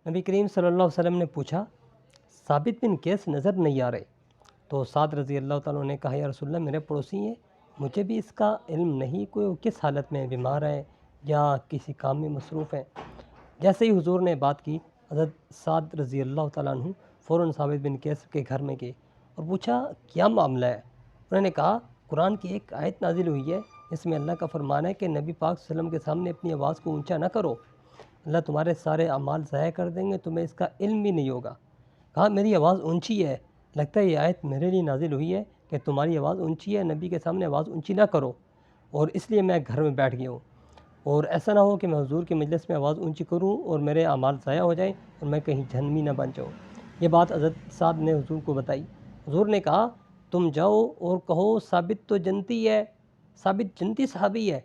نبی کریم صلی اللہ علیہ وسلم نے پوچھا ثابت بن قیس نظر نہیں آ رہے، تو سعد رضی اللہ تعالیٰ نے کہا یا رسول اللہ میرے پڑوسی ہیں، مجھے بھی اس کا علم نہیں کوئی وہ کس حالت میں بیمار ہیں یا کسی کام میں مصروف ہیں۔ جیسے ہی حضور نے بات کی، حضرت سعد رضی اللہ تعالیٰ عنہ فوراً ثابت بن قیس کے گھر میں گئے اور پوچھا کیا معاملہ ہے۔ انہوں نے کہا قرآن کی ایک آیت نازل ہوئی ہے جس میں اللہ کا فرمان ہے کہ نبی پاک صلی اللہ علیہ وسلم کے سامنے اپنی آواز کو اونچا نہ کرو، اللہ تمہارے سارے اعمال ضائع کر دیں گے، تمہیں اس کا علم بھی نہیں ہوگا۔ کہا میری آواز اونچی ہے، لگتا ہے یہ آیت میرے لیے نازل ہوئی ہے کہ تمہاری آواز اونچی ہے، نبی کے سامنے آواز اونچی نہ کرو، اور اس لیے میں گھر میں بیٹھ گیا ہوں، اور ایسا نہ ہو کہ میں حضور کی مجلس میں آواز اونچی کروں اور میرے اعمال ضائع ہو جائیں اور میں کہیں جہنمی نہ بن جاؤں۔ یہ بات حضرت سعد نے حضور کو بتائی۔ حضور نے کہا تم جاؤ اور کہو ثابت تو جنتی ہے، ثابت جنتی صحابی ہے۔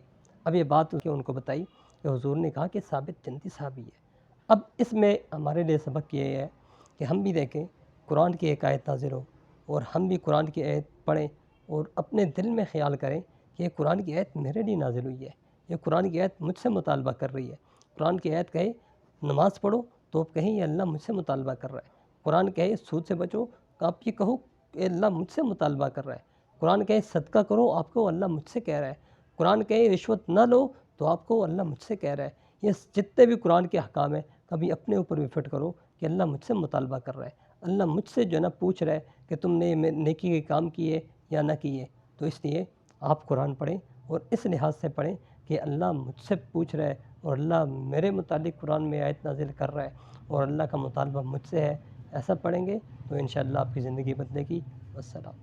اب یہ بات ان کو بتائی کہ حضور نے کہا کہ ثابت جنتی صحابی ہے۔ اب اس میں ہمارے لیے سبق یہ ہے کہ ہم بھی دیکھیں قرآن کی ایک آیت نازل ہو اور ہم بھی قرآن کی آیت پڑھیں اور اپنے دل میں خیال کریں کہ یہ قرآن کی آیت میرے لیے نازل ہوئی ہے، یہ قرآن کی آیت مجھ سے مطالبہ کر رہی ہے۔ قرآن کی آیت کہے نماز پڑھو تو آپ کہیں یہ اللہ مجھ سے مطالبہ کر رہا ہے۔ قرآن کہے سود سے بچو تو آپ یہ کہو کہ اللہ مجھ سے مطالبہ کر رہا ہے۔ قرآن کہے صدقہ کرو آپ کو اللہ مجھ سے کہہ رہا ہے۔ قرآن کہے رشوت نہ لو تو آپ کو اللہ مجھ سے کہہ رہا ہے۔ یہ جتنے بھی قرآن کے احکام ہیں کبھی اپنے اوپر بھی فٹ کرو کہ اللہ مجھ سے مطالبہ کر رہا ہے، اللہ مجھ سے جو ہے نا پوچھ رہا ہے کہ تم نے نیکی کے کام کیے یا نہ کیے۔ تو اس لیے آپ قرآن پڑھیں اور اس لحاظ سے پڑھیں کہ اللہ مجھ سے پوچھ رہا ہے اور اللہ میرے متعلق قرآن میں آیت نازل کر رہا ہے اور اللہ کا مطالبہ مجھ سے ہے۔ ایسا پڑھیں گے تو انشاءاللہ آپ کی زندگی بدلے گی۔ والسلام۔